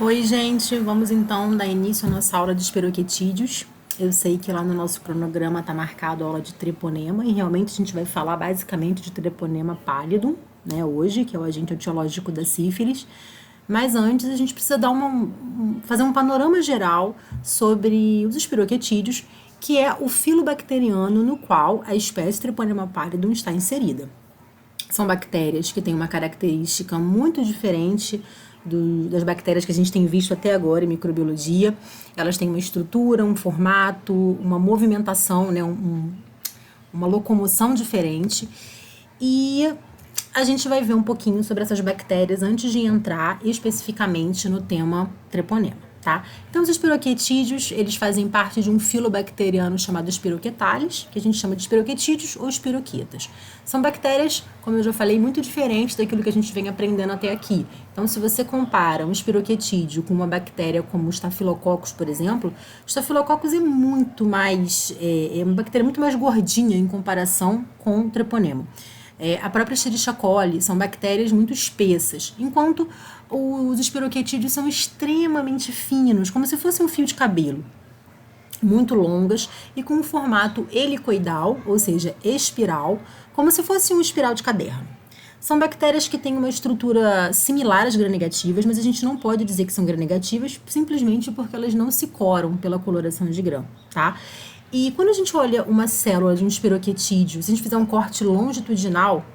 Oi, gente, vamos então dar início à nossa aula de espiroquetídeos. Eu sei que lá no nosso cronograma está marcado a aula de treponema e realmente a gente vai falar basicamente de treponema pálido, né, hoje, que é o agente etiológico da sífilis. Mas antes a gente precisa fazer um panorama geral sobre os espiroquetídeos, que é o filo bacteriano no qual a espécie treponema pallidum está inserida. São bactérias que têm uma característica muito diferente das bactérias que a gente tem visto até agora em microbiologia. Elas têm uma estrutura, um formato, uma movimentação, né, uma locomoção diferente. E a gente vai ver um pouquinho sobre essas bactérias antes de entrar especificamente no tema treponema. Tá? Então, os espiroquetídeos, eles fazem parte de um filo bacteriano chamado Espiroquetales, que a gente chama de espiroquetídeos ou espiroquetas. São bactérias, como eu já falei, muito diferentes daquilo que a gente vem aprendendo até aqui. Então, se você compara um espiroquetídeo com uma bactéria como o Staphylococcus, por exemplo, o Staphylococcus é muito mais, é uma bactéria muito mais gordinha em comparação com o treponema. A própria Escherichia coli são bactérias muito espessas, enquanto os espiroquetídeos são extremamente finos, como se fosse um fio de cabelo, muito longas e com um formato helicoidal, ou seja, espiral, como se fosse um espiral de caderno. São bactérias que têm uma estrutura similar às gram-negativas, mas a gente não pode dizer que são gram-negativas simplesmente porque elas não se coram pela coloração de grão, tá? E quando a gente olha uma célula de um espiroquetídeo, se a gente fizer um corte longitudinal,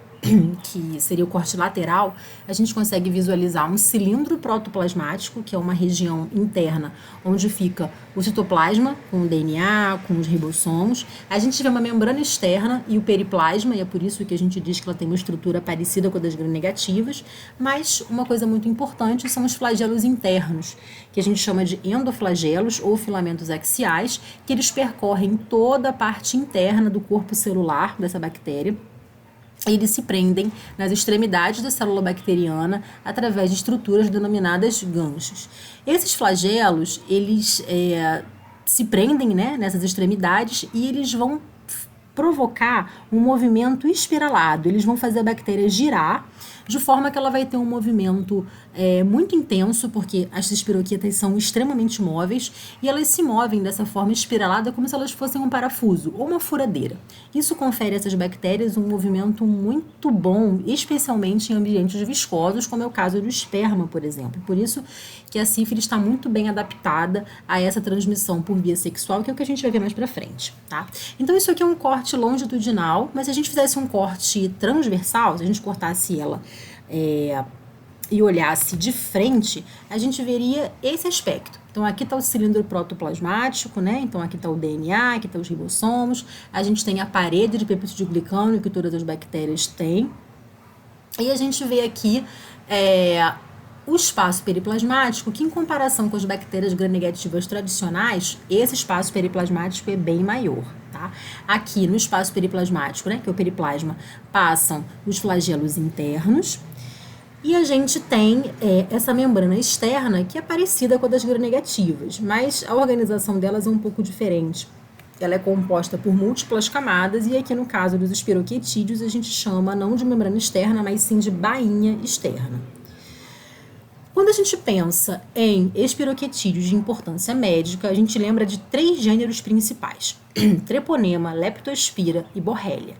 que seria o corte lateral, a gente consegue visualizar um cilindro protoplasmático, que é uma região interna onde fica o citoplasma, com o DNA, com os ribossomos. A gente vê uma membrana externa e o periplasma, e é por isso que a gente diz que ela tem uma estrutura parecida com a das gram-negativas, mas uma coisa muito importante são os flagelos internos, que a gente chama de endoflagelos ou filamentos axiais, que eles percorrem toda a parte interna do corpo celular dessa bactéria. Eles se prendem nas extremidades da célula bacteriana através de estruturas denominadas ganchos. Esses flagelos, eles se prendem, né, nessas extremidades e eles vão provocar um movimento espiralado. Eles vão fazer a bactéria girar de forma que ela vai ter um movimento muito intenso, porque as espiroquetas são extremamente móveis e elas se movem dessa forma espiralada como se elas fossem um parafuso ou uma furadeira. Isso confere a essas bactérias um movimento muito bom, especialmente em ambientes viscosos, como é o caso do esperma, por exemplo. Por isso que a sífilis está muito bem adaptada a essa transmissão por via sexual, que é o que a gente vai ver mais pra frente, tá? Então isso aqui é um corte longitudinal, mas se a gente fizesse um corte transversal, se a gente cortasse ela e olhasse de frente, a gente veria esse aspecto. Então, aqui está o cilindro protoplasmático, né? Então, aqui está o DNA, aqui está os ribossomos, a gente tem a parede de peptídeo glicano que todas as bactérias têm. E a gente vê aqui o espaço periplasmático, que em comparação com as bactérias gram-negativas tradicionais, esse espaço periplasmático é bem maior, tá? Aqui no espaço periplasmático, né, que é o periplasma, passam os flagelos internos, e a gente tem essa membrana externa que é parecida com a das gram-negativas, mas a organização delas é um pouco diferente. Ela é composta por múltiplas camadas e aqui no caso dos espiroquetídeos a gente chama não de membrana externa, mas sim de bainha externa. Quando a gente pensa em espiroquetídeos de importância médica, a gente lembra de 3 gêneros principais: treponema, leptospira e borrelia.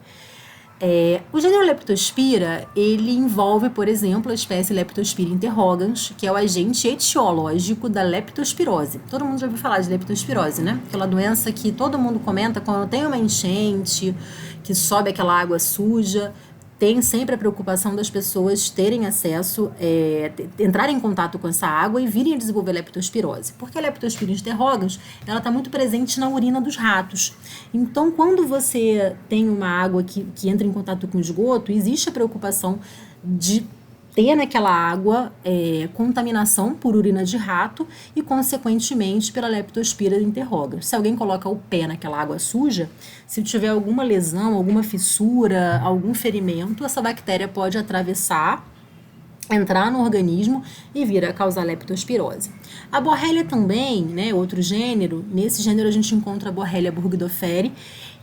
O gênero Leptospira, ele envolve, por exemplo, a espécie Leptospira interrogans, que é o agente etiológico da leptospirose. Todo mundo já ouviu falar de leptospirose, né? Aquela doença que todo mundo comenta quando tem uma enchente, que sobe aquela água suja. Tem sempre a preocupação das pessoas terem acesso, entrarem em contato com essa água e virem a desenvolver leptospirose. Porque a leptospira interrogans, ela está muito presente na urina dos ratos. Então, quando você tem uma água que entra em contato com esgoto, existe a preocupação de ter naquela água contaminação por urina de rato e, consequentemente, pela leptospira interrogans. Se alguém coloca o pé naquela água suja, se tiver alguma lesão, alguma fissura, algum ferimento, essa bactéria pode atravessar, entrar no organismo e vir a causar leptospirose. A borrelia também, né, outro gênero, nesse gênero a gente encontra a borrelia burgdorferi,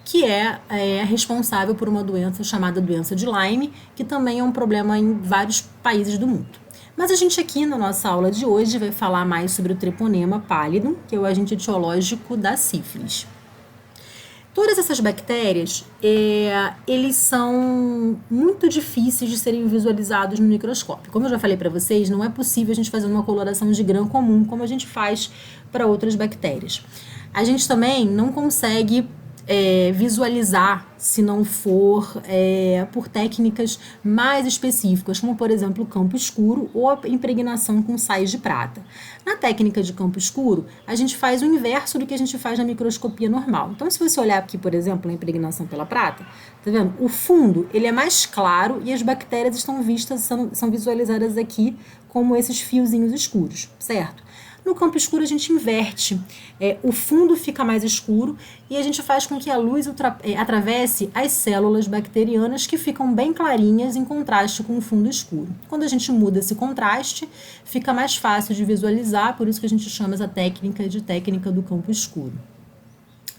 que é responsável por uma doença chamada doença de Lyme, que também é um problema em vários países do mundo. Mas a gente aqui na nossa aula de hoje vai falar mais sobre o treponema pallidum, que é o agente etiológico da sífilis. Todas essas bactérias, eles são muito difíceis de serem visualizados no microscópio. Como eu já falei para vocês, não é possível a gente fazer uma coloração de grã comum, como a gente faz para outras bactérias. A gente também não consegue visualizar se não for por técnicas mais específicas, como por exemplo o campo escuro ou a impregnação com sais de prata. Na técnica de campo escuro, a gente faz o inverso do que a gente faz na microscopia normal. Então, se você olhar aqui, por exemplo, a impregnação pela prata, tá vendo? O fundo ele é mais claro e as bactérias estão vistas, são visualizadas aqui como esses fiozinhos escuros, certo? No campo escuro a gente inverte, o fundo fica mais escuro e a gente faz com que a luz atravesse as células bacterianas que ficam bem clarinhas em contraste com o fundo escuro. Quando a gente muda esse contraste, fica mais fácil de visualizar, por isso que a gente chama essa técnica de técnica do campo escuro.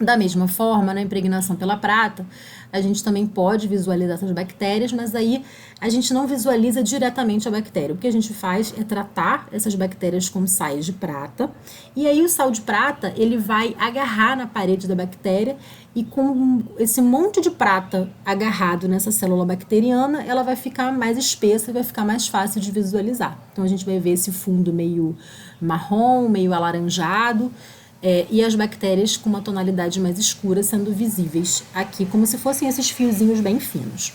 Da mesma forma, na impregnação pela prata, a gente também pode visualizar essas bactérias, mas aí a gente não visualiza diretamente a bactéria. O que a gente faz é tratar essas bactérias com sais de prata, e aí o sal de prata ele vai agarrar na parede da bactéria, e com esse monte de prata agarrado nessa célula bacteriana, ela vai ficar mais espessa e vai ficar mais fácil de visualizar. Então a gente vai ver esse fundo meio marrom, meio alaranjado, e as bactérias com uma tonalidade mais escura sendo visíveis aqui, como se fossem esses fiozinhos bem finos.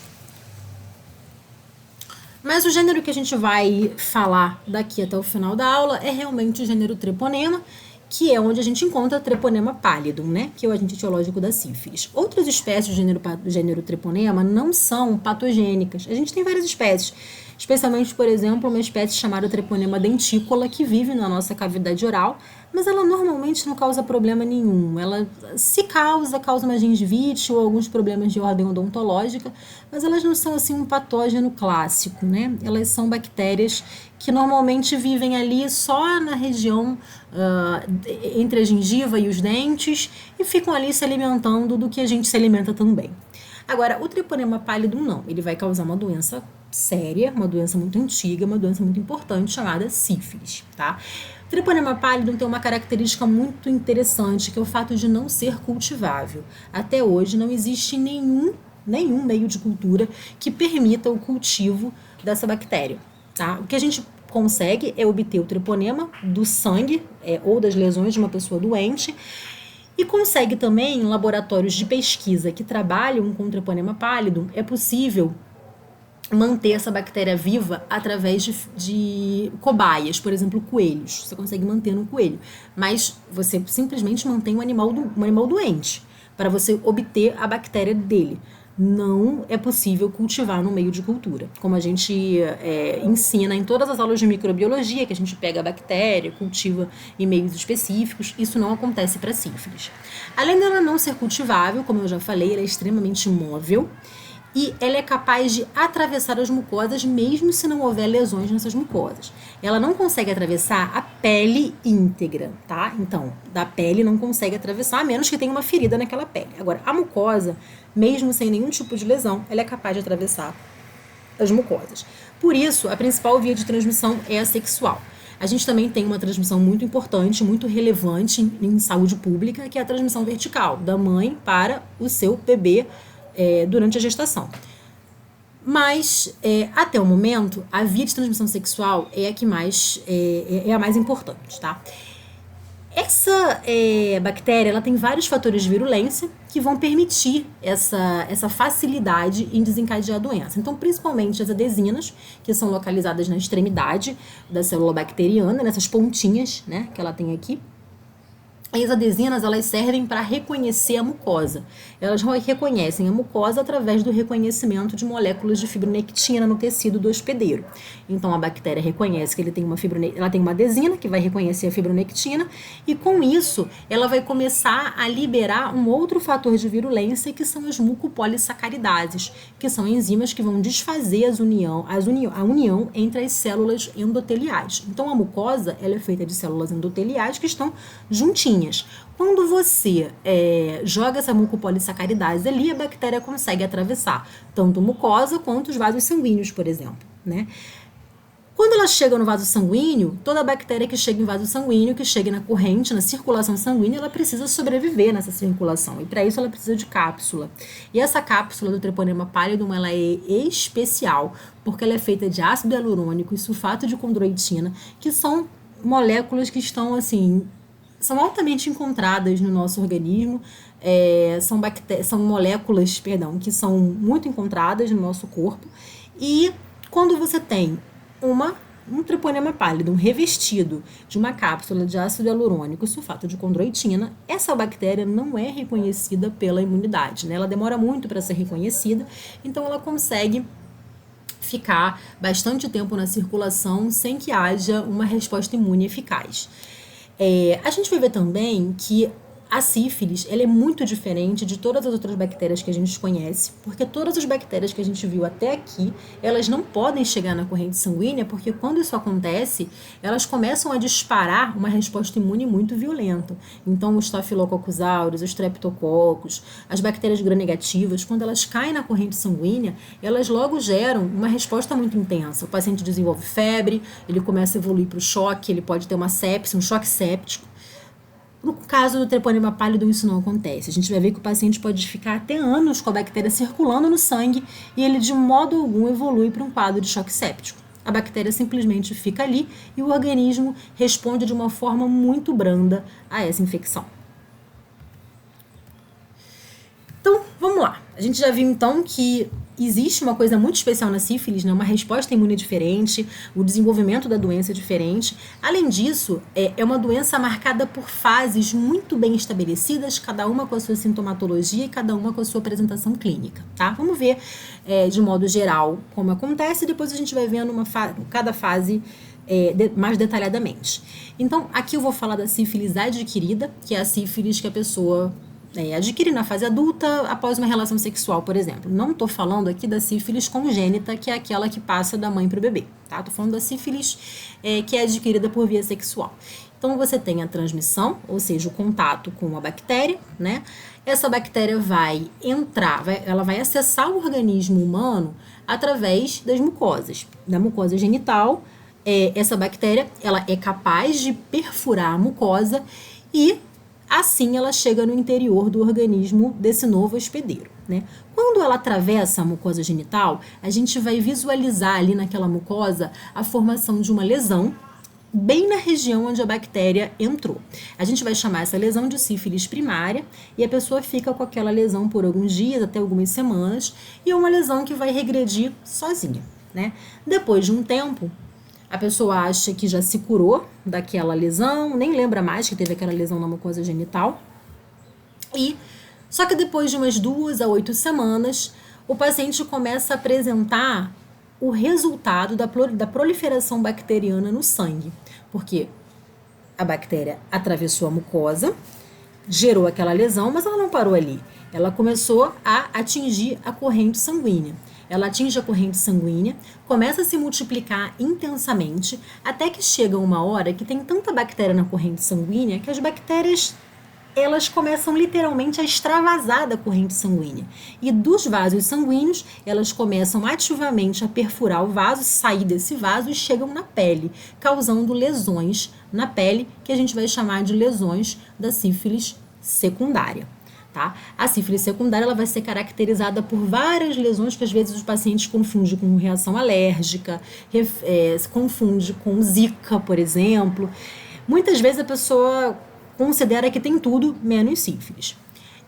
Mas o gênero que a gente vai falar daqui até o final da aula é realmente o gênero treponema, que é onde a gente encontra treponema pallidum, né? Que é o agente etiológico da sífilis. Outras espécies do gênero treponema não são patogênicas. A gente tem várias espécies, especialmente, por exemplo, uma espécie chamada treponema dentícola, que vive na nossa cavidade oral, mas ela normalmente não causa problema nenhum. Ela, se causa uma gengivite ou alguns problemas de ordem odontológica, mas elas não são assim um patógeno clássico, né? Elas são bactérias que normalmente vivem ali só na região entre a gengiva e os dentes e ficam ali se alimentando do que a gente se alimenta também. Agora, o treponema pallidum não, ele vai causar uma doença séria, uma doença muito antiga, uma doença muito importante chamada sífilis, tá? O treponema pallidum tem uma característica muito interessante, que é o fato de não ser cultivável. Até hoje não existe nenhum meio de cultura que permita o cultivo dessa bactéria, tá? O que a gente consegue é obter o treponema do sangue ou das lesões de uma pessoa doente, e consegue também, em laboratórios de pesquisa que trabalham com treponema pallidum, é possível manter essa bactéria viva através de cobaias, por exemplo, coelhos. Você consegue manter no coelho, mas você simplesmente mantém um animal doente para você obter a bactéria dele. Não é possível cultivar no meio de cultura. Como a gente ensina em todas as aulas de microbiologia, que a gente pega a bactéria, cultiva em meios específicos, isso não acontece para sífilis. Além dela não ser cultivável, como eu já falei, ela é extremamente móvel, e ela é capaz de atravessar as mucosas mesmo se não houver lesões nessas mucosas. Ela não consegue atravessar a pele íntegra, tá? Então, da pele não consegue atravessar, a menos que tenha uma ferida naquela pele. Agora, a mucosa, mesmo sem nenhum tipo de lesão, ela é capaz de atravessar as mucosas. Por isso, a principal via de transmissão é a sexual. A gente também tem uma transmissão muito importante, muito relevante em saúde pública, que é a transmissão vertical, da mãe para o seu bebê, durante a gestação. Mas, até o momento, a via de transmissão sexual é a que mais a mais importante, tá? Essa bactéria, ela tem vários fatores de virulência que vão permitir essa facilidade em desencadear a doença. Então, principalmente as adesinas, que são localizadas na extremidade da célula bacteriana, nessas pontinhas, né, que ela tem aqui. As adesinas, elas servem para reconhecer a mucosa. Elas reconhecem a mucosa através do reconhecimento de moléculas de fibronectina no tecido do hospedeiro. Então, a bactéria reconhece que ela tem uma adesina que vai reconhecer a fibronectina, e com isso, ela vai começar a liberar um outro fator de virulência, que são as mucopolissacaridases, que são enzimas que vão desfazer a união entre as células endoteliais. Então, a mucosa, ela é feita de células endoteliais que estão juntinhas. Quando você joga essa mucopolissacaridase ali, a bactéria consegue atravessar tanto mucosa quanto os vasos sanguíneos, por exemplo, né? Quando ela chega no vaso sanguíneo, toda bactéria que chega em vaso sanguíneo, que chega na corrente, na circulação sanguínea, ela precisa sobreviver nessa circulação. E para isso ela precisa de cápsula. E essa cápsula do Treponema pallidum, ela é especial, porque ela é feita de ácido hialurônico e sulfato de condroitina, que são moléculas que estão, assim, são altamente encontradas no nosso organismo. São moléculas, que são muito encontradas no nosso corpo. E quando você tem um Treponema pallidum revestido de uma cápsula de ácido hialurônico e sulfato de condroitina, essa bactéria não é reconhecida pela imunidade, né? Ela demora muito para ser reconhecida, então ela consegue ficar bastante tempo na circulação sem que haja uma resposta imune eficaz. A gente vai ver também que a sífilis, ela é muito diferente de todas as outras bactérias que a gente conhece, porque todas as bactérias que a gente viu até aqui, elas não podem chegar na corrente sanguínea, porque quando isso acontece, elas começam a disparar uma resposta imune muito violenta. Então, os Staphylococcus aureus, os Streptococcus, as bactérias gram-negativas, quando elas caem na corrente sanguínea, elas logo geram uma resposta muito intensa. O paciente desenvolve febre, ele começa a evoluir para o choque, ele pode ter uma sepse, um choque séptico. No caso do Treponema pallidum, isso não acontece. A gente vai ver que o paciente pode ficar até anos com a bactéria circulando no sangue e ele, de modo algum, evolui para um quadro de choque séptico. A bactéria simplesmente fica ali e o organismo responde de uma forma muito branda a essa infecção. Então, vamos lá. A gente já viu, então, que existe uma coisa muito especial na sífilis, né? Uma resposta imune diferente, o desenvolvimento da doença é diferente. Além disso, é uma doença marcada por fases muito bem estabelecidas, cada uma com a sua sintomatologia e cada uma com a sua apresentação clínica, tá? Vamos ver, de modo geral, como acontece, e depois a gente vai vendo cada fase mais detalhadamente. Então, aqui eu vou falar da sífilis adquirida, que é a sífilis que a pessoa adquire na fase adulta após uma relação sexual, por exemplo. Não estou falando aqui da sífilis congênita, que é aquela que passa da mãe para o bebê, tá? Estou falando da sífilis que é adquirida por via sexual. Então, você tem a transmissão, ou seja, o contato com a bactéria, né? Essa bactéria vai entrar, ela vai acessar o organismo humano através das mucosas. Da mucosa genital, essa bactéria, ela é capaz de perfurar a mucosa e assim ela chega no interior do organismo desse novo hospedeiro, né? Quando ela atravessa a mucosa genital, a gente vai visualizar ali naquela mucosa a formação de uma lesão bem na região onde a bactéria entrou. A gente vai chamar essa lesão de sífilis primária e a pessoa fica com aquela lesão por alguns dias, até algumas semanas, e é uma lesão que vai regredir sozinha, né? Depois de um tempo, a pessoa acha que já se curou daquela lesão, nem lembra mais que teve aquela lesão na mucosa genital. Só que depois de umas 2 a 8 semanas, o paciente começa a apresentar o resultado da proliferação bacteriana no sangue. Porque a bactéria atravessou a mucosa, gerou aquela lesão, mas ela não parou ali. Ela começou a atingir a corrente sanguínea. Ela atinge a corrente sanguínea, começa a se multiplicar intensamente, até que chega uma hora que tem tanta bactéria na corrente sanguínea que as bactérias, elas começam literalmente a extravasar da corrente sanguínea. E dos vasos sanguíneos, elas começam ativamente a perfurar o vaso, sair desse vaso e chegam na pele, causando lesões na pele, que a gente vai chamar de lesões da sífilis secundária. Tá? A sífilis secundária ela vai ser caracterizada por várias lesões que às vezes os pacientes confundem com reação alérgica, confunde com zika, por exemplo. Muitas vezes a pessoa considera que tem tudo menos sífilis.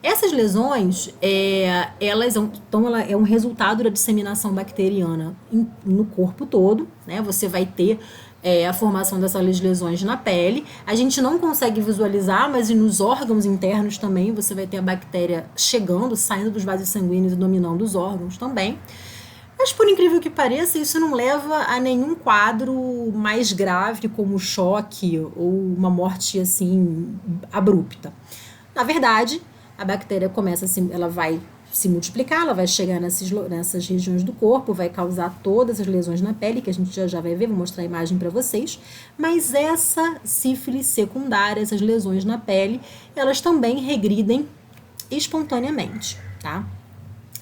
Essas lesões, ela é um resultado da disseminação bacteriana no corpo todo, né? Você vai ter a formação dessas lesões na pele. A gente não consegue visualizar, mas nos órgãos internos também você vai ter a bactéria chegando, saindo dos vasos sanguíneos e dominando os órgãos também. Mas, por incrível que pareça, isso não leva a nenhum quadro mais grave, como choque ou uma morte assim abrupta. Na verdade, a bactéria ela vai se multiplicar, ela vai chegar nessas regiões do corpo, vai causar todas as lesões na pele, que a gente já vai ver, vou mostrar a imagem para vocês. Mas essa sífilis secundária, essas lesões na pele, elas também regridem espontaneamente, tá?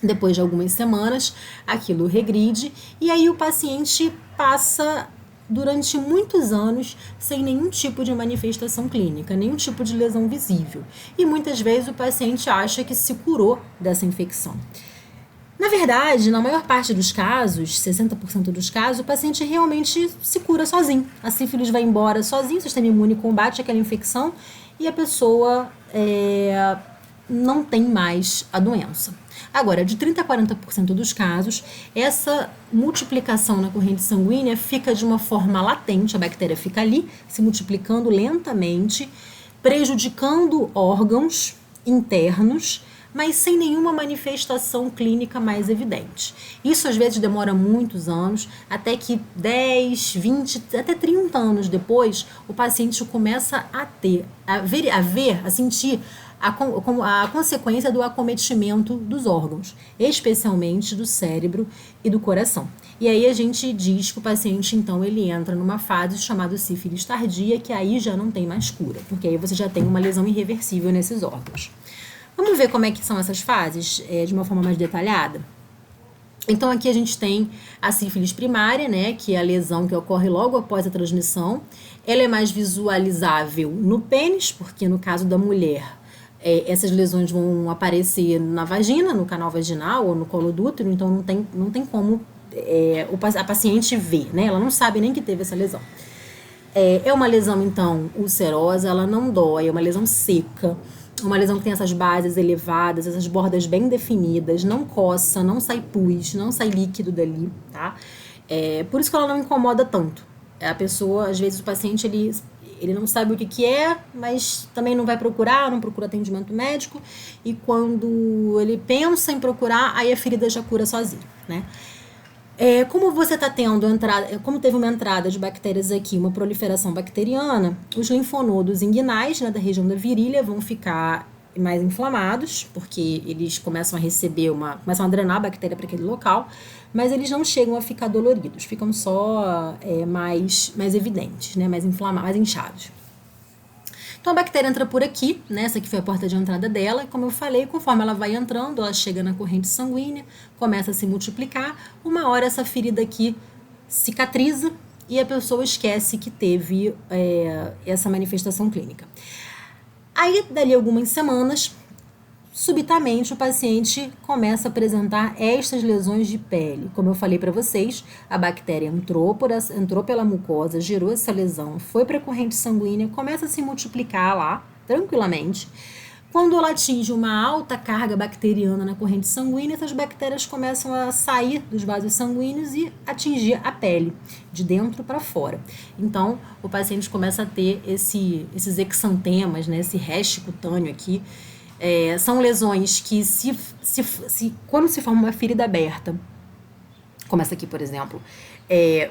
Depois de algumas semanas, aquilo regride e aí o paciente passa durante muitos anos sem nenhum tipo de manifestação clínica, nenhum tipo de lesão visível. E muitas vezes o paciente acha que se curou dessa infecção. Na verdade, na maior parte dos casos, 60% dos casos, o paciente realmente se cura sozinho. A sífilis vai embora sozinho, o sistema imune combate aquela infecção e a pessoa não tem mais a doença. Agora, de 30% a 40% dos casos, essa multiplicação na corrente sanguínea fica de uma forma latente, a bactéria fica ali, se multiplicando lentamente, prejudicando órgãos internos, mas sem nenhuma manifestação clínica mais evidente. Isso às vezes demora muitos anos, até que 10, 20, até 30 anos depois, o paciente começa a sentir a consequência do acometimento dos órgãos, especialmente do cérebro e do coração. E aí a gente diz que o paciente, então, ele entra numa fase chamada sífilis tardia, que aí já não tem mais cura, porque aí você já tem uma lesão irreversível nesses órgãos. Vamos ver como é que são essas fases de uma forma mais detalhada? Então, aqui a gente tem a sífilis primária, né, que é a lesão que ocorre logo após a transmissão. Ela é mais visualizável no pênis, porque no caso da mulher, essas lesões vão aparecer na vagina, no canal vaginal ou no colo do útero, então não tem como a paciente ver, né? Ela não sabe nem que teve essa lesão. É uma lesão, então, ulcerosa, ela não dói, é uma lesão seca, uma lesão que tem essas bases elevadas, essas bordas bem definidas, não coça, não sai pus, não sai líquido dali, tá? Por isso que ela não incomoda tanto. A pessoa, às vezes o paciente, ele não sabe o que é, mas também não vai procurar, não procura atendimento médico, e quando ele pensa em procurar, aí a ferida já cura sozinha, né? Como você está tendo como teve uma entrada de bactérias aqui, uma proliferação bacteriana, os linfonodos inguinais, né, da região da virilha, vão ficar mais inflamados, porque eles começam a receber começam a drenar a bactéria para aquele local, mas eles não chegam a ficar doloridos, ficam só mais evidentes, né, mais inflamados, mais inchados. Então a bactéria entra por aqui, né? Essa aqui foi a porta de entrada dela, e como eu falei, conforme ela vai entrando, ela chega na corrente sanguínea, começa a se multiplicar, uma hora essa ferida aqui cicatriza e a pessoa esquece que teve essa manifestação clínica. Aí, dali algumas semanas, subitamente o paciente começa a apresentar estas lesões de pele. Como eu falei para vocês, a bactéria entrou pela mucosa, gerou essa lesão, foi para a corrente sanguínea, começa a se multiplicar lá, tranquilamente. Quando ela atinge uma alta carga bacteriana na corrente sanguínea, essas bactérias começam a sair dos vasos sanguíneos e atingir a pele, de dentro para fora. Então, o paciente começa a ter esses exantemas, né, esse rash cutâneo aqui. São lesões que, quando se forma uma ferida aberta, como essa aqui, por exemplo,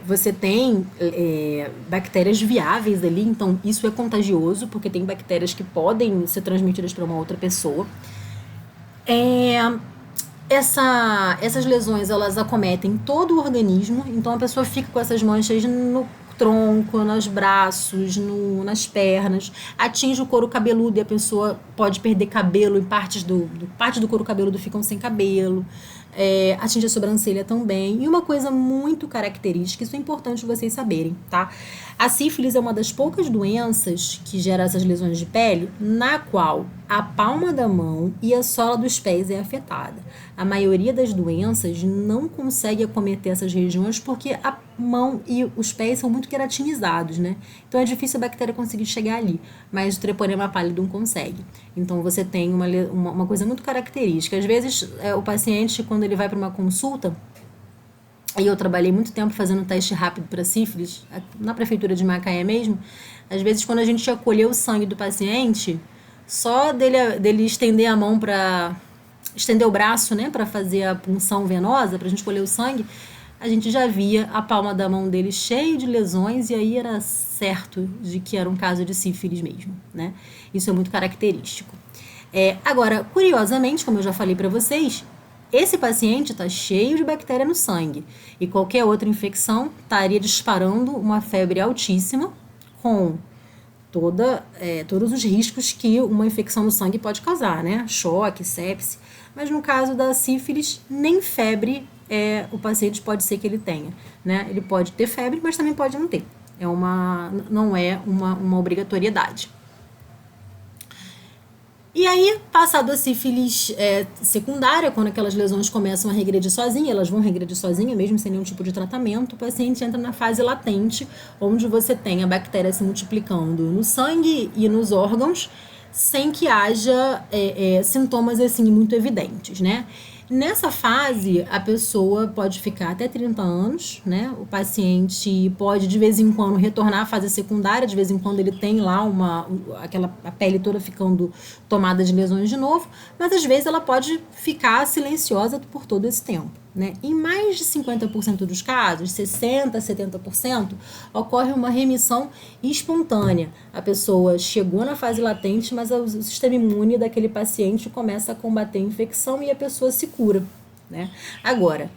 você tem bactérias viáveis ali, então isso é contagioso, porque tem bactérias que podem ser transmitidas para uma outra pessoa. Essas lesões, elas acometem todo o organismo, então a pessoa fica com essas manchas no tronco, nos braços, nas pernas, atinge o couro cabeludo e a pessoa pode perder cabelo, e parte do couro cabeludo ficam sem cabelo, atinge a sobrancelha também. E uma coisa muito característica, isso é importante vocês saberem, tá? A sífilis é uma das poucas doenças que gera essas lesões de pele, na qual a palma da mão e a sola dos pés é afetada. A maioria das doenças não consegue acometer essas regiões porque a mão e os pés são muito queratinizados, né? Então é difícil a bactéria conseguir chegar ali, mas o Treponema pallidum consegue. Então você tem uma coisa muito característica. Às vezes o paciente, quando ele vai para uma consulta, e eu trabalhei muito tempo fazendo teste rápido para sífilis, na prefeitura de Macaé mesmo, às vezes quando a gente ia colher o sangue do paciente, só dele estender a mão estender o braço, né, para fazer a punção venosa, para a gente colher o sangue, a gente já via a palma da mão dele cheia de lesões, e aí era certo de que era um caso de sífilis mesmo, né? Isso é muito característico. Agora, curiosamente, como eu já falei para vocês, esse paciente está cheio de bactéria no sangue, e qualquer outra infecção estaria disparando uma febre altíssima, com todos os riscos que uma infecção no sangue pode causar, né? Choque, sepse. Mas no caso da sífilis, nem febre o paciente pode ser que ele tenha, né? Ele pode ter febre, mas também pode não ter. Não é uma obrigatoriedade. E aí, passado a sífilis secundária, quando aquelas lesões começam a regredir sozinha, elas vão regredir sozinha, mesmo sem nenhum tipo de tratamento, o paciente entra na fase latente, onde você tem a bactéria se multiplicando no sangue e nos órgãos, sem que haja sintomas assim muito evidentes, né? Nessa fase, a pessoa pode ficar até 30 anos, né? O paciente pode, de vez em quando, retornar à fase secundária, de vez em quando ele tem lá a pele toda ficando tomada de lesões de novo, mas às vezes ela pode ficar silenciosa por todo esse tempo, né? Em mais de 50% dos casos, 60%, 70%, ocorre uma remissão espontânea. A pessoa chegou na fase latente, mas o sistema imune daquele paciente começa a combater a infecção e a pessoa se cura, né? Agora,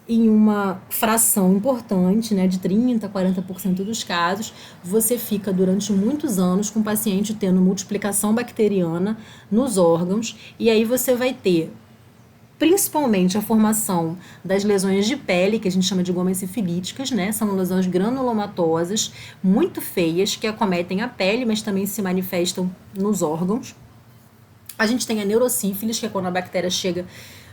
em uma fração importante, né, de 30% a 40% dos casos, você fica durante muitos anos com o paciente tendo multiplicação bacteriana nos órgãos, e aí você vai ter principalmente a formação das lesões de pele, que a gente chama de gomas sifilíticas, né? São lesões granulomatosas, muito feias, que acometem a pele, mas também se manifestam nos órgãos. A gente tem a neurosífilis, que é quando a bactéria chega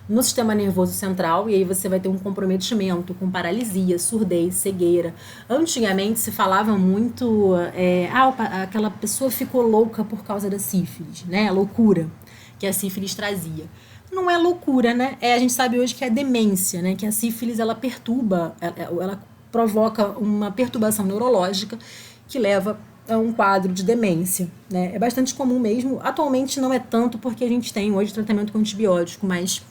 no sistema nervoso central, e aí você vai ter um comprometimento com paralisia, surdez, cegueira. Antigamente se falava muito, aquela pessoa ficou louca por causa da sífilis, né? Loucura que a sífilis trazia. Não é loucura, né? A gente sabe hoje que é demência, né? Que a sífilis, ela perturba, ela provoca uma perturbação neurológica que leva a um quadro de demência, né? É bastante comum mesmo. Atualmente não é tanto porque a gente tem hoje tratamento com antibiótico, mas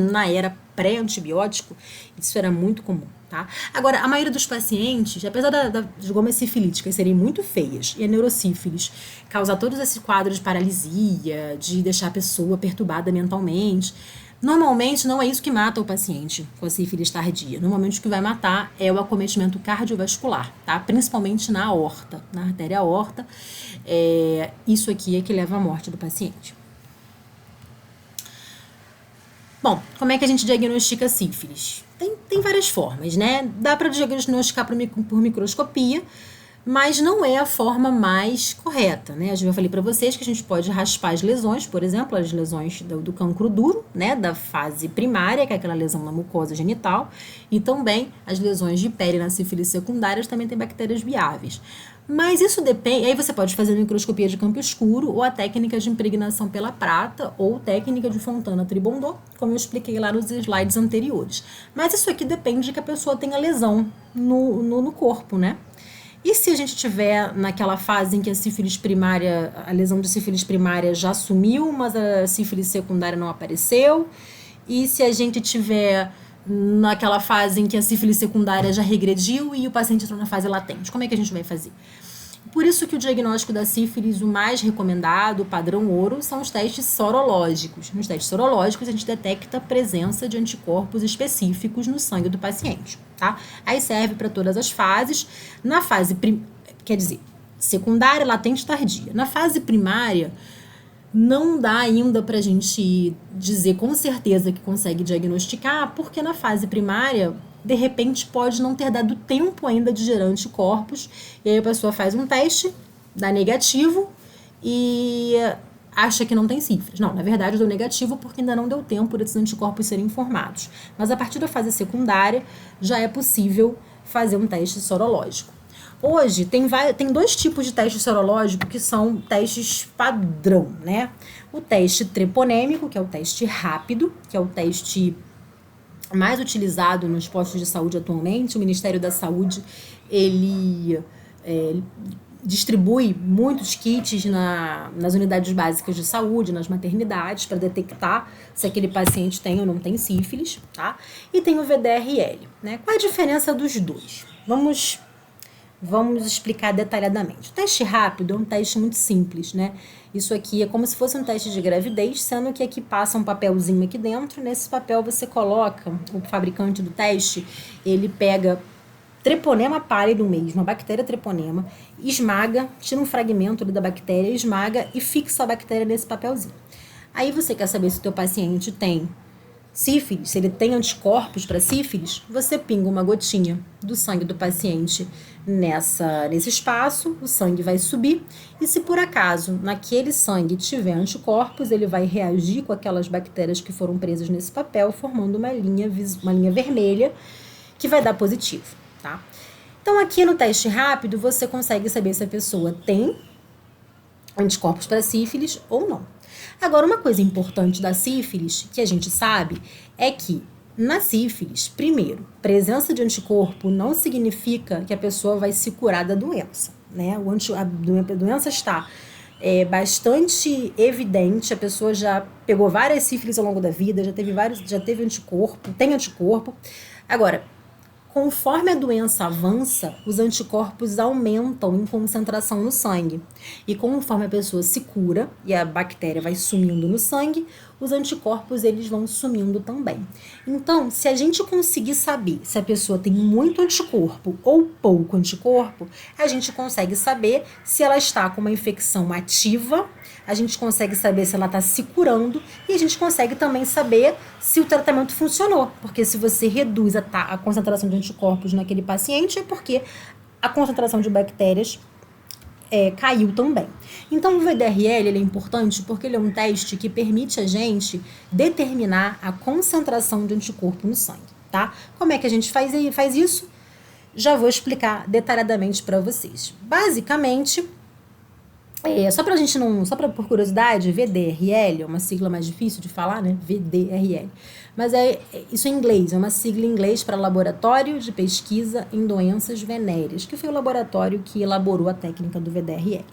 na era pré-antibiótico isso era muito comum, tá? Agora, a maioria dos pacientes, apesar das gomas sifilíticas serem muito feias e a neurosífilis causar todos esses quadros de paralisia, de deixar a pessoa perturbada mentalmente, normalmente não é isso que mata o paciente com a sífilis tardia. Normalmente o que vai matar é o acometimento cardiovascular, tá? Principalmente na aorta, na artéria aorta. Isso aqui é que leva à morte do paciente. Bom, como é que a gente diagnostica sífilis? Tem várias formas, né? Dá para diagnosticar por microscopia, mas não é a forma mais correta, né? Eu já falei para vocês que a gente pode raspar as lesões, por exemplo, as lesões do cancro duro, né? Da fase primária, que é aquela lesão na mucosa genital, e também as lesões de pele na sífilis secundárias também tem bactérias viáveis. Mas isso depende, aí você pode fazer microscopia de campo escuro ou a técnica de impregnação pela prata ou técnica de Fontana-Tribondot, como eu expliquei lá nos slides anteriores. Mas isso aqui depende de que a pessoa tenha lesão no corpo, né? E se a gente tiver naquela fase em que a sífilis primária, a lesão de sífilis primária já sumiu, mas a sífilis secundária não apareceu? E se a gente tiver naquela fase em que a sífilis secundária já regrediu e o paciente entrou na fase latente? Como é que a gente vai fazer? Por isso que o diagnóstico da sífilis, o mais recomendado, o padrão ouro, são os testes sorológicos. Nos testes sorológicos, a gente detecta a presença de anticorpos específicos no sangue do paciente, tá? Aí serve para todas as fases. Na fase, secundária, latente, tardia. Na fase primária, não dá ainda para a gente dizer com certeza que consegue diagnosticar, porque na fase primária, de repente, pode não ter dado tempo ainda de gerar anticorpos, e aí a pessoa faz um teste, dá negativo e acha que não tem sífilis. Não, na verdade deu negativo porque ainda não deu tempo desses anticorpos serem formados. Mas a partir da fase secundária, já é possível fazer um teste sorológico. Hoje, tem dois tipos de teste sorológico que são testes padrão, né? O teste treponêmico, que é o teste rápido, que é o teste mais utilizado nos postos de saúde atualmente. O Ministério da Saúde, ele distribui muitos kits nas unidades básicas de saúde, nas maternidades, para detectar se aquele paciente tem ou não tem sífilis, tá? E tem o VDRL, né? Qual é a diferença dos dois? Vamos explicar detalhadamente. O teste rápido é um teste muito simples, né? Isso aqui é como se fosse um teste de gravidez, sendo que aqui passa um papelzinho aqui dentro. Nesse papel você coloca, o fabricante do teste, ele pega treponema pálido mesmo, a bactéria treponema, esmaga, tira um fragmento ali da bactéria, esmaga e fixa a bactéria nesse papelzinho. Aí você quer saber se o teu paciente tem sífilis, se ele tem anticorpos para sífilis, você pinga uma gotinha do sangue do paciente nesse espaço, o sangue vai subir, e se por acaso naquele sangue tiver anticorpos, ele vai reagir com aquelas bactérias que foram presas nesse papel, formando uma linha vermelha que vai dar positivo, tá? Então, aqui no teste rápido, você consegue saber se a pessoa tem anticorpos para sífilis ou não. Agora, uma coisa importante da sífilis, que a gente sabe, é que na sífilis, primeiro, presença de anticorpo não significa que a pessoa vai se curar da doença, né? A doença está bastante evidente, a pessoa já pegou várias sífilis ao longo da vida, já teve anticorpo, tem anticorpo. Agora, conforme a doença avança, os anticorpos aumentam em concentração no sangue. E conforme a pessoa se cura e a bactéria vai sumindo no sangue, os anticorpos eles vão sumindo também. Então, se a gente conseguir saber se a pessoa tem muito anticorpo ou pouco anticorpo, a gente consegue saber se ela está com uma infecção ativa, a gente consegue saber se ela está se curando e a gente consegue também saber se o tratamento funcionou. Porque se você reduz a concentração de anticorpos naquele paciente, é porque a concentração de bactérias caiu também. Então, o VDRL ele é importante porque ele é um teste que permite a gente determinar a concentração de anticorpo no sangue, tá? Como é que a gente faz isso? Já vou explicar detalhadamente para vocês. Basicamente, só por curiosidade, VDRL é uma sigla mais difícil de falar, né? VDRL. Mas isso em inglês, é uma sigla em inglês para Laboratório de Pesquisa em Doenças Venéreas, que foi o laboratório que elaborou a técnica do VDRL.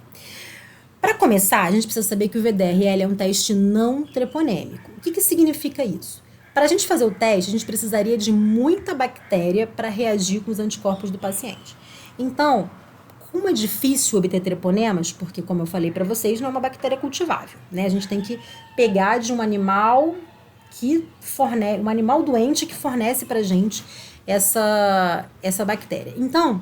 Para começar, a gente precisa saber que o VDRL é um teste não treponêmico. O que significa isso? Para a gente fazer o teste, a gente precisaria de muita bactéria para reagir com os anticorpos do paciente. Então, como é difícil obter treponemas, porque, como eu falei para vocês, não é uma bactéria cultivável, né? A gente tem que pegar de um animal um animal doente que fornece para a gente essa bactéria. Então,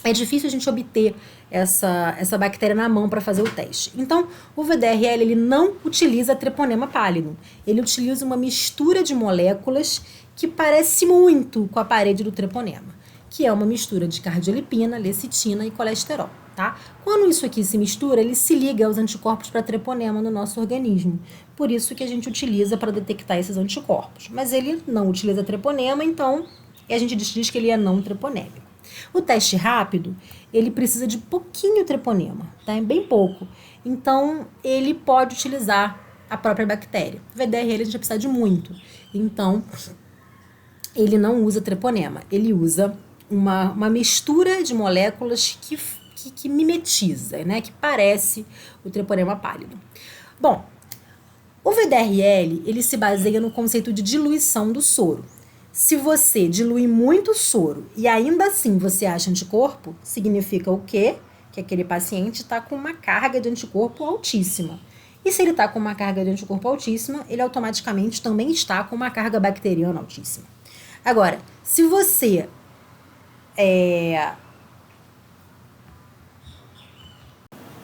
é difícil a gente obter essa bactéria na mão para fazer o teste. Então, o VDRL ele não utiliza treponema pálido. Ele utiliza uma mistura de moléculas que parece muito com a parede do treponema, que é uma mistura de cardiolipina, lecitina e colesterol, tá? Quando isso aqui se mistura, ele se liga aos anticorpos para treponema no nosso organismo. Por isso que a gente utiliza para detectar esses anticorpos. Mas ele não utiliza treponema, então a gente diz que ele é não treponêmico. O teste rápido, ele precisa de pouquinho treponema, tá? Bem pouco. Então, ele pode utilizar a própria bactéria. O VDRL a gente vai precisar de muito. Então, ele não usa treponema. Ele usa uma mistura de moléculas que mimetiza, né? Que parece o treponema pálido. Bom, o VDRL, ele se baseia no conceito de diluição do soro. Se você dilui muito soro e ainda assim você acha anticorpo, significa o quê? Que aquele paciente está com uma carga de anticorpo altíssima. E se ele está com uma carga de anticorpo altíssima, ele automaticamente também está com uma carga bacteriana altíssima. Agora, se você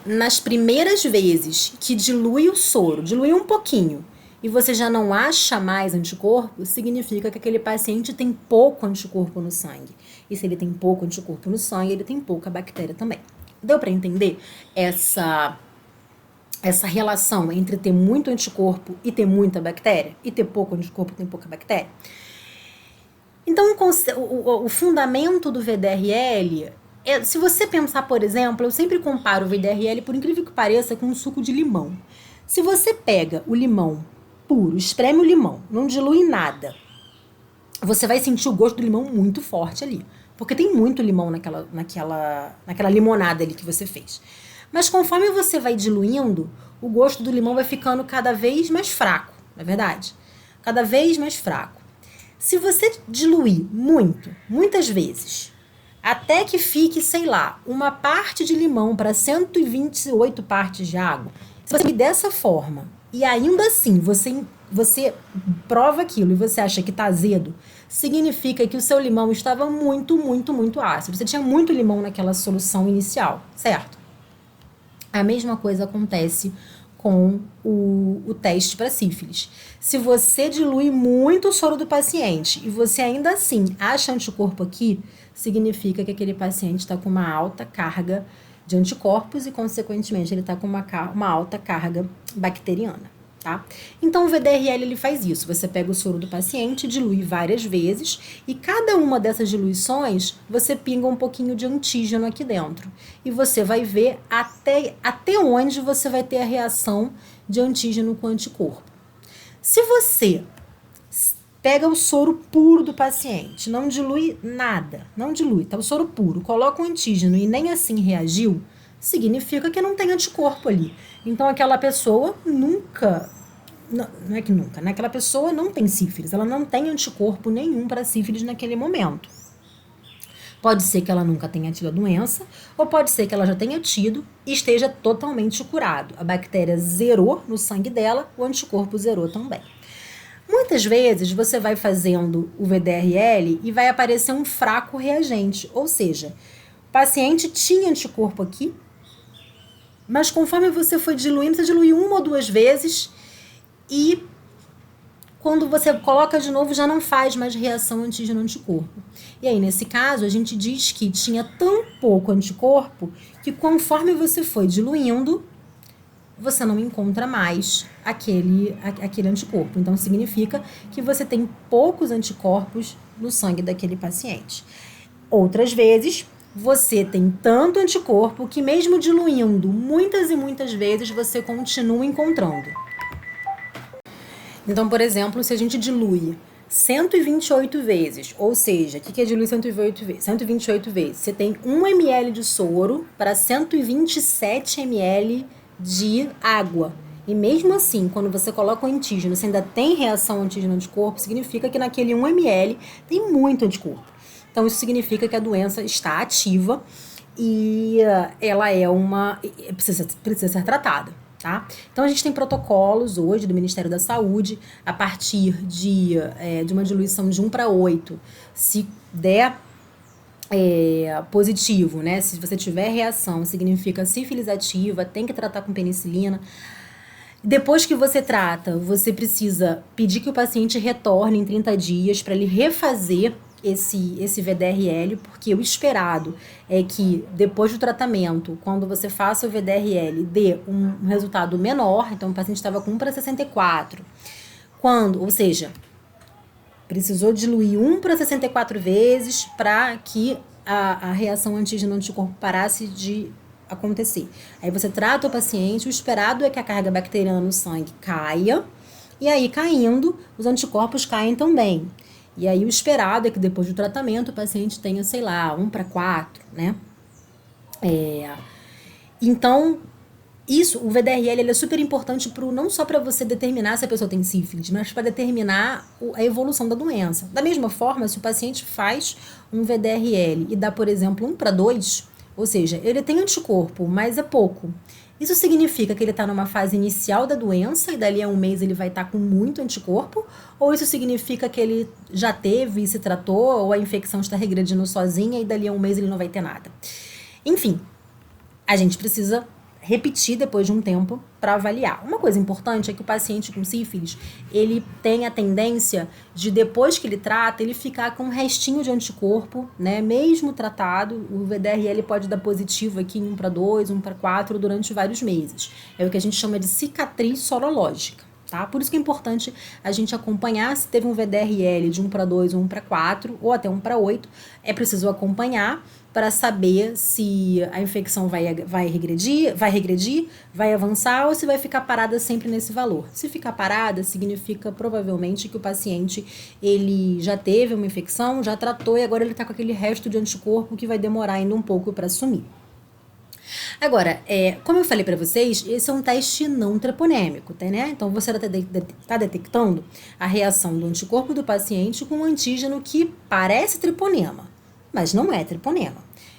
nas primeiras vezes que dilui o soro, dilui um pouquinho, e você já não acha mais anticorpo, significa que aquele paciente tem pouco anticorpo no sangue. E se ele tem pouco anticorpo no sangue, ele tem pouca bactéria também. Deu para entender essa relação entre ter muito anticorpo e ter muita bactéria? E ter pouco anticorpo e ter pouca bactéria? Então, o fundamento do VDRL se você pensar, por exemplo, eu sempre comparo o VDRL, por incrível que pareça, com um suco de limão. Se você pega o limão puro, espreme o limão, não dilui em nada, você vai sentir o gosto do limão muito forte ali. Porque tem muito limão naquela limonada ali que você fez. Mas conforme você vai diluindo, o gosto do limão vai ficando cada vez mais fraco, não é verdade? Cada vez mais fraco. Se você diluir muitas vezes, até que fique, sei lá, uma parte de limão para 128 partes de água, se você dessa forma, e ainda assim você prova aquilo e você acha que está azedo, significa que o seu limão estava muito ácido. Você tinha muito limão naquela solução inicial, certo? A mesma coisa acontece com o teste para sífilis. Se você dilui muito o soro do paciente e você ainda assim acha anticorpo aqui, significa que aquele paciente está com uma alta carga de anticorpos e, consequentemente, ele está com uma alta carga bacteriana. Tá? Então, o VDRL ele faz isso. Você pega o soro do paciente, dilui várias vezes e cada uma dessas diluições você pinga um pouquinho de antígeno aqui dentro. E você vai ver até onde você vai ter a reação de antígeno com anticorpo. Se você pega o soro puro do paciente, não dilui nada, não dilui, tá o soro puro, coloca o antígeno e nem assim reagiu, significa que não tem anticorpo ali. Então, aquela pessoa nunca, não é que nunca, né? Aquela pessoa não tem sífilis, ela não tem anticorpo nenhum para sífilis naquele momento. Pode ser que ela nunca tenha tido a doença, ou pode ser que ela já tenha tido e esteja totalmente curado. A bactéria zerou no sangue dela, o anticorpo zerou também. Muitas vezes você vai fazendo o VDRL e vai aparecer um fraco reagente, ou seja, o paciente tinha anticorpo aqui, mas conforme você foi diluindo, você diluiu 1 ou 2 vezes e quando você coloca de novo já não faz mais reação antígeno-anticorpo. E aí, nesse caso, a gente diz que tinha tão pouco anticorpo que conforme você foi diluindo, você não encontra mais aquele anticorpo. Então, significa que você tem poucos anticorpos no sangue daquele paciente. Outras vezes, você tem tanto anticorpo que mesmo diluindo muitas e muitas vezes, você continua encontrando. Então, por exemplo, se a gente dilui 128 vezes, ou seja, o que é diluir 128 vezes? 128 vezes, você tem 1 ml de soro para 127 ml de água. E mesmo assim, quando você coloca o antígeno, você ainda tem reação antígeno-anticorpo, significa que naquele 1 ml tem muito anticorpo. Então, isso significa que a doença está ativa e ela precisa ser tratada, tá? Então, a gente tem protocolos hoje do Ministério da Saúde, a partir de uma diluição de 1:8, se der positivo, né? Se você tiver reação, significa sífilis ativa, tem que tratar com penicilina. Depois que você trata, você precisa pedir que o paciente retorne em 30 dias para ele refazer esse VDRL, porque o esperado é que depois do tratamento, quando você faça o VDRL, dê um resultado menor. Então, o paciente estava com 1:64. Ou seja, precisou diluir 1:64 vezes para que a reação antígeno-anticorpo parasse de acontecer. Aí você trata o paciente, o esperado é que a carga bacteriana no sangue caia, e aí caindo, os anticorpos caem também. E aí o esperado é que depois do tratamento o paciente tenha, 1:4, né? Então, o VDRL ele é super importante não só para você determinar se a pessoa tem sífilis, mas para determinar a evolução da doença. Da mesma forma, se o paciente faz um VDRL e dá, por exemplo, 1:2, ou seja, ele tem anticorpo, mas é pouco. Isso significa que ele está numa fase inicial da doença e dali a 1 mês ele vai estar com muito anticorpo? Ou isso significa que ele já teve e se tratou, ou a infecção está regredindo sozinha e dali a 1 mês ele não vai ter nada? Enfim, a gente precisa repetir depois de um tempo para avaliar. Uma coisa importante é que o paciente com sífilis, ele tem a tendência de, depois que ele trata, ele ficar com um restinho de anticorpo, né? Mesmo tratado, o VDRL pode dar positivo aqui em 1:2, 1:4 durante vários meses. É o que a gente chama de cicatriz sorológica. Tá? Por isso que é importante a gente acompanhar se teve um VDRL de 1:2 ou 1:4 ou até 1:8. É preciso acompanhar para saber se a infecção vai regredir, vai avançar ou se vai ficar parada sempre nesse valor. Se ficar parada, significa provavelmente que o paciente ele já teve uma infecção, já tratou e agora ele está com aquele resto de anticorpo que vai demorar ainda um pouco para sumir. Agora, como eu falei para vocês, esse é um teste não treponêmico, tá, né? Então, você está detectando a reação do anticorpo do paciente com um antígeno que parece treponema, mas não é treponema.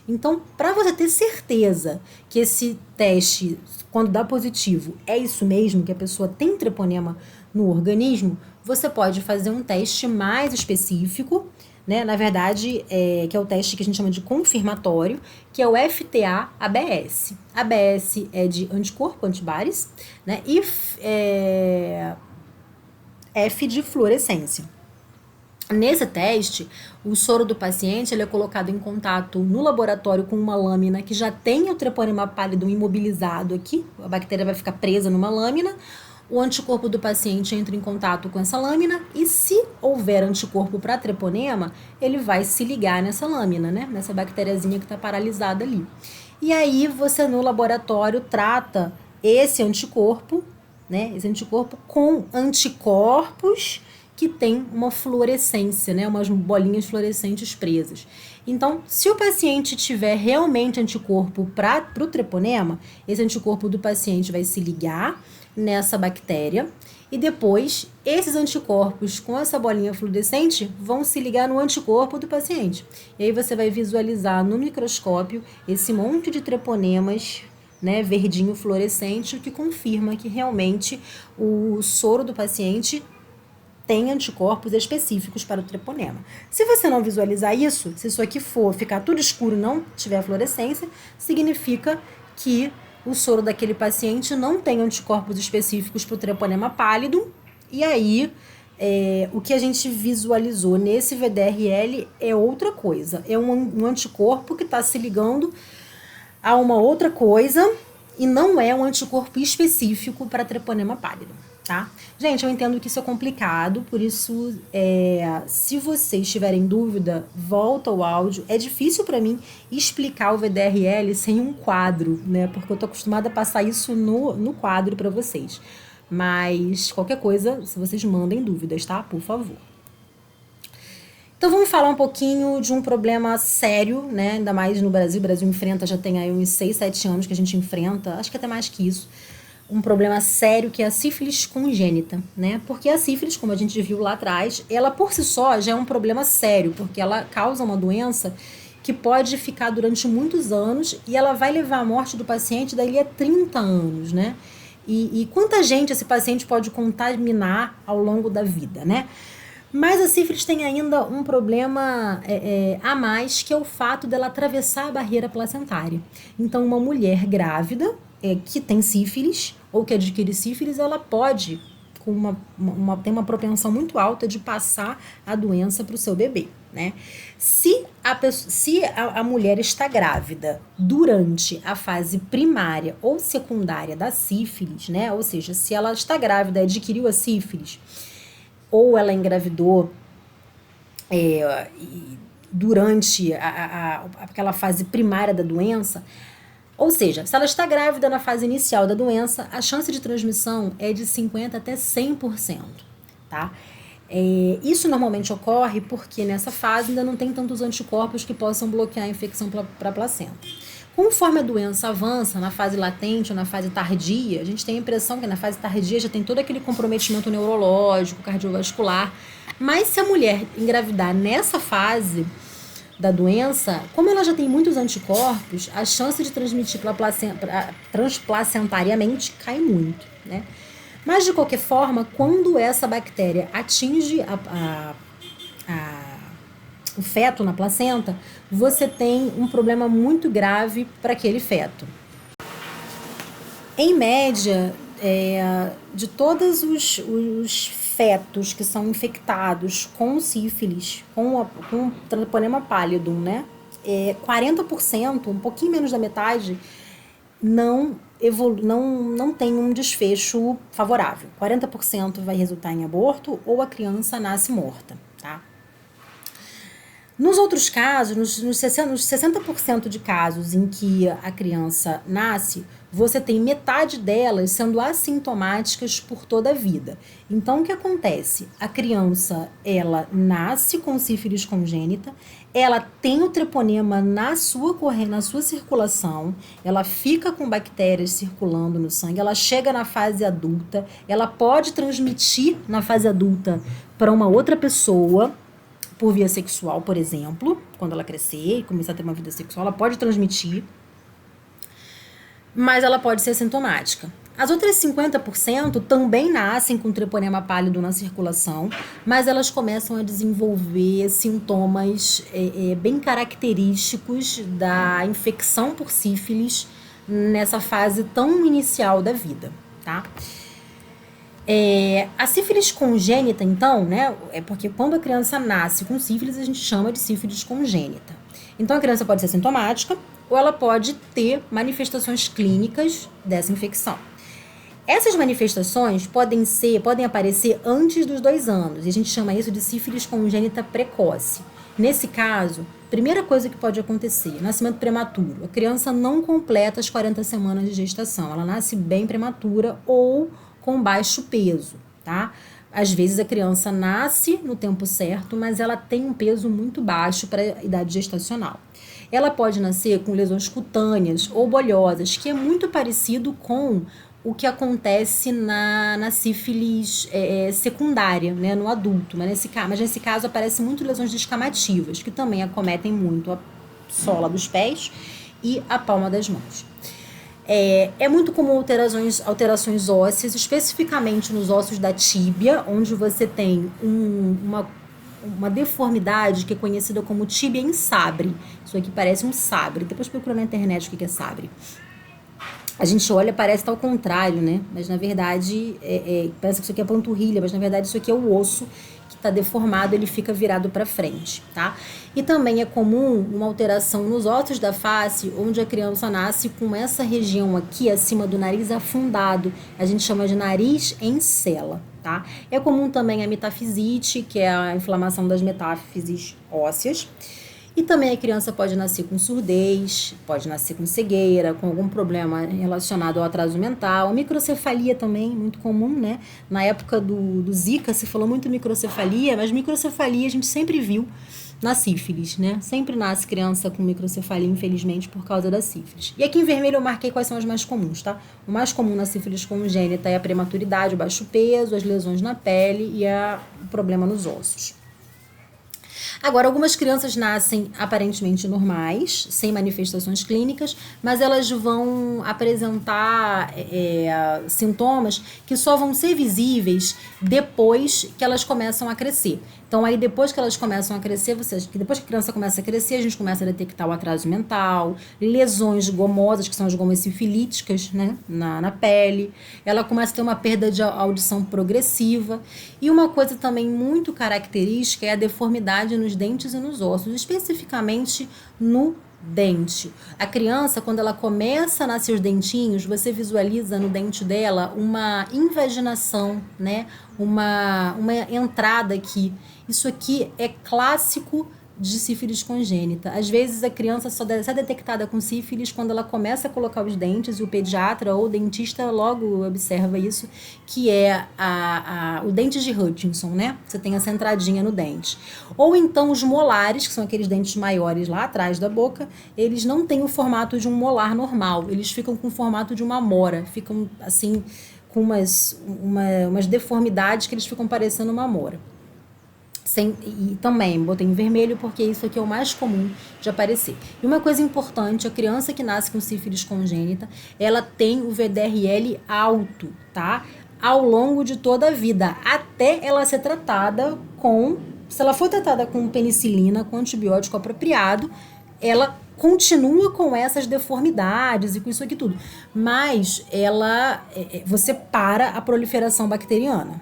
Então, para você ter certeza que esse teste, quando dá positivo, é isso mesmo, que a pessoa tem treponema no organismo, você pode fazer um teste mais específico, né? Na verdade, que é o teste que a gente chama de confirmatório, que é o FTA-ABS. ABS é de anticorpo, antibodies, né? E F de fluorescência. Nesse teste, o soro do paciente ele é colocado em contato no laboratório com uma lâmina que já tem o treponema pálido imobilizado aqui, a bactéria vai ficar presa numa lâmina, o anticorpo do paciente entra em contato com essa lâmina e se houver anticorpo para treponema, ele vai se ligar nessa lâmina, né? Nessa bactériazinha que está paralisada ali. E aí você no laboratório trata esse anticorpo, né? Esse anticorpo com anticorpos que tem uma fluorescência, né? Umas bolinhas fluorescentes presas. Então, se o paciente tiver realmente anticorpo para o treponema, esse anticorpo do paciente vai se ligar nessa bactéria e depois esses anticorpos com essa bolinha fluorescente vão se ligar no anticorpo do paciente. E aí você vai visualizar no microscópio esse monte de treponemas, né, verdinho fluorescente, o que confirma que realmente o soro do paciente tem anticorpos específicos para o treponema. Se você não visualizar isso, se isso aqui for ficar tudo escuro e não tiver fluorescência, significa que o soro daquele paciente não tem anticorpos específicos para o treponema pálido, e aí o que a gente visualizou nesse VDRL é outra coisa, é um anticorpo que está se ligando a uma outra coisa e não é um anticorpo específico para treponema pálido. Tá? Gente, eu entendo que isso é complicado, por isso, se vocês tiverem dúvida, volta ao áudio. É difícil para mim explicar o VDRL sem um quadro, né? Porque eu tô acostumada a passar isso no quadro para vocês. Mas qualquer coisa, se vocês mandem dúvidas, tá? Por favor. Então vamos falar um pouquinho de um problema sério, né? Ainda mais no Brasil. O Brasil enfrenta, já tem aí uns 6, 7 anos que a gente enfrenta, acho que até mais que isso, um problema sério que é a sífilis congênita, né? Porque a sífilis, como a gente viu lá atrás, ela por si só já é um problema sério, porque ela causa uma doença que pode ficar durante muitos anos e ela vai levar à morte do paciente dali a 30 anos, né? E quanta gente esse paciente pode contaminar ao longo da vida, né? Mas a sífilis tem ainda um problema a mais, que é o fato dela atravessar a barreira placentária. Então, uma mulher grávida que tem sífilis ou que adquire sífilis, ela pode, tem uma propensão muito alta de passar a doença para o seu bebê, né? Se a mulher está grávida durante a fase primária ou secundária da sífilis, né? Ou seja, se ela está grávida e adquiriu a sífilis, ou ela engravidou durante aquela fase primária da doença, ou seja, se ela está grávida na fase inicial da doença, a chance de transmissão é de 50% até 100%, tá? Isso normalmente ocorre porque nessa fase ainda não tem tantos anticorpos que possam bloquear a infecção para a placenta. Conforme a doença avança, na fase latente ou na fase tardia, a gente tem a impressão que na fase tardia já tem todo aquele comprometimento neurológico, cardiovascular, mas se a mulher engravidar nessa fase da doença, como ela já tem muitos anticorpos, a chance de transmitir transplacentariamente cai muito, né? Mas, de qualquer forma, quando essa bactéria atinge o feto na placenta, você tem um problema muito grave para aquele feto. Em média, de todos os fetos que são infectados com sífilis, com treponema pallidum, né? 40%, um pouquinho menos da metade, não tem um desfecho favorável. 40% vai resultar em aborto ou a criança nasce morta, tá? Nos outros casos, nos 60% de casos em que a criança nasce, você tem metade delas sendo assintomáticas por toda a vida. Então, o que acontece? A criança, ela nasce com sífilis congênita, ela tem o treponema na sua circulação, ela fica com bactérias circulando no sangue, ela chega na fase adulta, ela pode transmitir na fase adulta para uma outra pessoa, por via sexual, por exemplo, quando ela crescer e começar a ter uma vida sexual, ela pode transmitir, mas ela pode ser assintomática. As outras 50% também nascem com treponema pálido na circulação, mas elas começam a desenvolver sintomas bem característicos da infecção por sífilis nessa fase tão inicial da vida, tá? A sífilis congênita, então, né, é porque quando a criança nasce com sífilis, a gente chama de sífilis congênita. Então, a criança pode ser sintomática ou ela pode ter manifestações clínicas dessa infecção. Essas manifestações podem aparecer antes dos 2 anos, e a gente chama isso de sífilis congênita precoce. Nesse caso, primeira coisa que pode acontecer, nascimento prematuro. A criança não completa as 40 semanas de gestação, ela nasce bem prematura ou com baixo peso, tá? Às vezes a criança nasce no tempo certo, mas ela tem um peso muito baixo para a idade gestacional. Ela pode nascer com lesões cutâneas ou bolhosas, que é muito parecido com o que acontece na sífilis secundária, né, no adulto. Mas nesse caso aparecem muito lesões descamativas, que também acometem muito a sola dos pés e a palma das mãos. É muito comum alterações ósseas, especificamente nos ossos da tíbia, onde você tem uma deformidade que é conhecida como tíbia em sabre. Isso aqui parece um sabre. Depois procura na internet o que é sabre. A gente olha, parece estar ao contrário, né? Mas na verdade, parece que isso aqui é panturrilha, mas na verdade isso aqui é o osso que está deformado, ele fica virado para frente, tá? E também é comum uma alteração nos ossos da face, onde a criança nasce com essa região aqui acima do nariz afundado. A gente chama de nariz em cela, tá? É comum também a metafisite, que é a inflamação das metáfises ósseas. E também a criança pode nascer com surdez, pode nascer com cegueira, com algum problema relacionado ao atraso mental. A microcefalia também, muito comum, né? Na época do Zika se falou muito microcefalia, mas microcefalia a gente sempre viu na sífilis, né? Sempre nasce criança com microcefalia, infelizmente, por causa da sífilis. E aqui em vermelho eu marquei quais são as mais comuns, tá? O mais comum na sífilis congênita é a prematuridade, o baixo peso, as lesões na pele e o problema nos ossos. Agora, algumas crianças nascem aparentemente normais, sem manifestações clínicas, mas elas vão apresentar sintomas que só vão ser visíveis depois que elas começam a crescer. Então, aí depois que elas começam a crescer, depois que a criança começa a crescer, a gente começa a detectar o atraso mental, lesões gomosas, que são as gomas sifilíticas, né, na pele. Ela começa a ter uma perda de audição progressiva. E uma coisa também muito característica é a deformidade nos dentes e nos ossos, especificamente no dente. A criança, quando ela começa a nascer os dentinhos, você visualiza no dente dela uma invaginação, né? Uma entrada aqui. Isso aqui é clássico de sífilis congênita. Às vezes a criança só deve ser detectada com sífilis quando ela começa a colocar os dentes, e o pediatra ou o dentista logo observa isso, que é o dente de Hutchinson, né? Você tem essa entradinha no dente. Ou então os molares, que são aqueles dentes maiores lá atrás da boca, eles não têm o formato de um molar normal, eles ficam com o formato de uma amora, ficam assim com umas deformidades que eles ficam parecendo uma amora. E também botei em vermelho porque isso aqui é o mais comum de aparecer. E uma coisa importante, a criança que nasce com sífilis congênita, ela tem o VDRL alto, tá? Ao longo de toda a vida, até ela ser tratada se ela for tratada com penicilina, com antibiótico apropriado, ela continua com essas deformidades e com isso aqui tudo. Mas você para a proliferação bacteriana.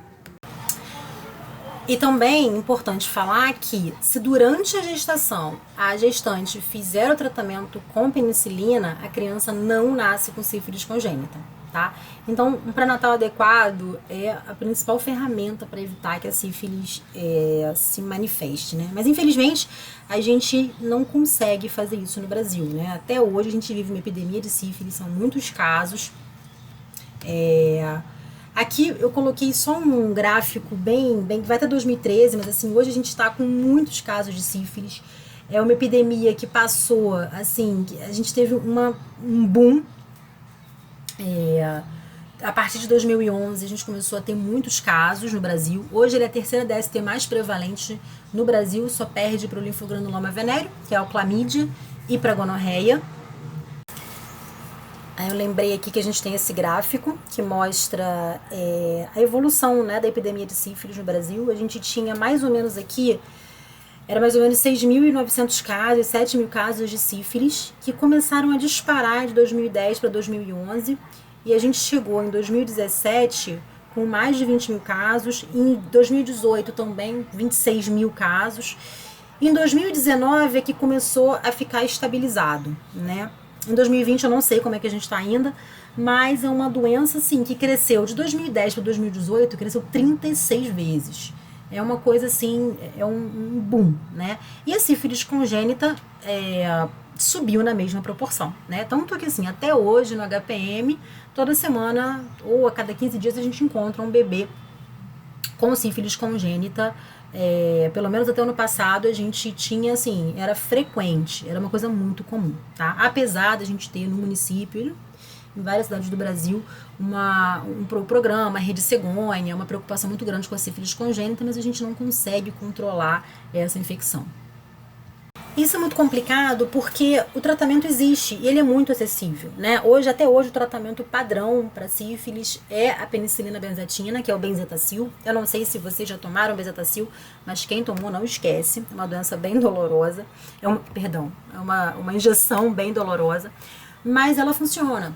E também é importante falar que se durante a gestação a gestante fizer o tratamento com penicilina, a criança não nasce com sífilis congênita, tá? Então, um pré-natal adequado é a principal ferramenta para evitar que a sífilis se manifeste, né? Mas, infelizmente, a gente não consegue fazer isso no Brasil, né? Até hoje a gente vive uma epidemia de sífilis, são muitos casos. Aqui eu coloquei só um gráfico bem que vai até 2013, mas assim, hoje a gente está com muitos casos de sífilis. É uma epidemia que passou, assim, a gente teve um boom. A partir de 2011 a gente começou a ter muitos casos no Brasil. Hoje ele é a terceira DST mais prevalente no Brasil, só perde para o linfogranuloma venéreo, que é o clamídia, e para a gonorreia. Aí eu lembrei aqui que a gente tem esse gráfico que mostra a evolução, né, da epidemia de sífilis no Brasil. A gente tinha mais ou menos aqui, era mais ou menos 6.900 casos, 7.000 casos de sífilis, que começaram a disparar de 2010 para 2011. E a gente chegou em 2017 com mais de 20.000 casos, em 2018 também 26.000 casos. Em 2019 é que começou a ficar estabilizado, né? Em 2020 eu não sei como é que a gente está ainda, mas é uma doença assim que cresceu de 2010 para 2018, cresceu 36 vezes. É uma coisa assim, é um boom, né? E a sífilis congênita subiu na mesma proporção, né? Tanto que assim, até hoje no HPM, toda semana ou a cada 15 dias a gente encontra um bebê com sífilis congênita. Pelo menos até o ano passado a gente tinha assim, era frequente, era uma coisa muito comum, tá? Apesar da gente ter no município, em várias cidades do Brasil, um programa, a Rede Cegonha, uma preocupação muito grande com a sífilis congênita, mas a gente não consegue controlar essa infecção. Isso é muito complicado porque o tratamento existe e ele é muito acessível, né? Até hoje, o tratamento padrão para sífilis é a penicilina benzatina, que é o benzetacil. Eu não sei se vocês já tomaram benzetacil, mas quem tomou não esquece. É uma doença bem dolorosa. É uma injeção bem dolorosa. Mas ela funciona.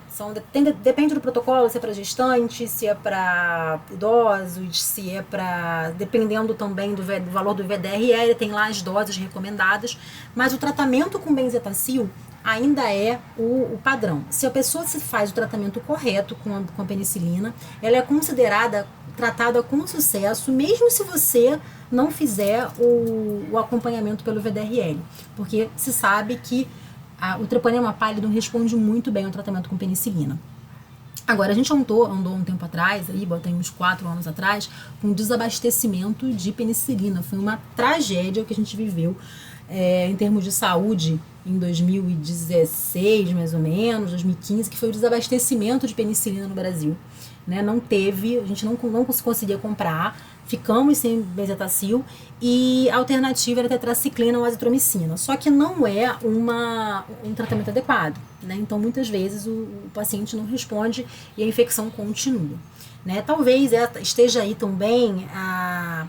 Depende do protocolo, se é para gestante, se é para idosos, se é para... Dependendo também do valor do VDRE, tem lá as doses recomendadas. Mas o tratamento com benzetacil ainda é o padrão. Se a pessoa se faz o tratamento correto com a penicilina, ela é tratada com sucesso, mesmo se você não fizer o acompanhamento pelo VDRL. Porque se sabe que o treponema pallidum responde muito bem ao tratamento com penicilina. Agora, a gente andou um tempo atrás, tem uns 4 anos atrás, com desabastecimento de penicilina. Foi uma tragédia que a gente viveu em termos de saúde em 2016, mais ou menos, 2015, que foi o desabastecimento de penicilina no Brasil. Né? A gente não conseguia comprar, ficamos sem benzetacil e a alternativa era tetraciclina ou azitromicina. Só que não é um tratamento adequado, né? Então muitas vezes o paciente não responde e a infecção continua, né? Talvez esteja aí também a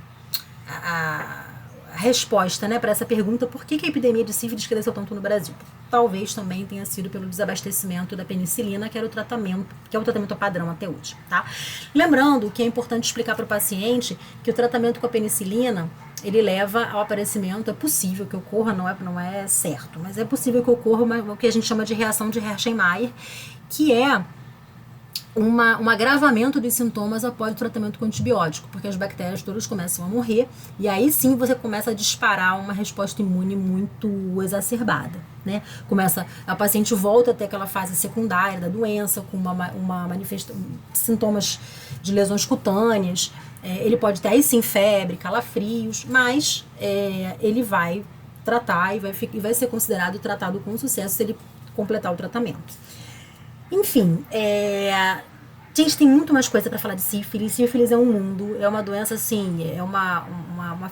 resposta, né, para essa pergunta: por que a epidemia de sífilis cresceu tanto no Brasil? Talvez também tenha sido pelo desabastecimento da penicilina, que é o tratamento padrão até hoje, tá? Lembrando que é importante explicar para o paciente que o tratamento com a penicilina, ele leva ao aparecimento, é possível que ocorra, não é certo, mas é possível que ocorra o que a gente chama de reação de Hersheimer, que é um agravamento dos sintomas após o tratamento com antibiótico, porque as bactérias todas começam a morrer e aí sim você começa a disparar uma resposta imune muito exacerbada, né? A paciente volta até aquela fase secundária da doença com sintomas de lesões cutâneas. Ele pode ter aí sim febre, calafrios, mas ele vai tratar e vai ser considerado tratado com sucesso se ele completar o tratamento. Enfim, gente, tem muito mais coisa para falar de sífilis. Sífilis é um mundo, é uma doença assim, é uma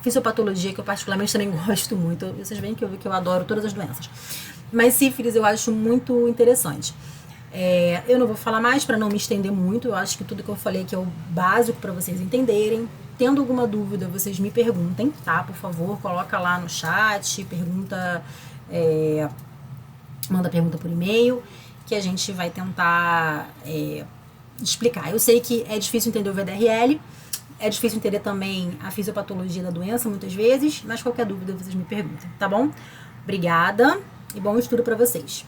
fisiopatologia que eu particularmente também gosto muito. Vocês veem que eu adoro todas as doenças. Mas sífilis eu acho muito interessante. Eu não vou falar mais para não me estender muito. Eu acho que tudo que eu falei aqui é o básico para vocês entenderem. Tendo alguma dúvida, vocês me perguntem, tá? Por favor, coloca lá no chat, manda pergunta por e-mail, que a gente vai tentar explicar. Eu sei que é difícil entender o VDRL, é difícil entender também a fisiopatologia da doença muitas vezes, mas qualquer dúvida vocês me perguntem, tá bom? Obrigada e bom estudo para vocês.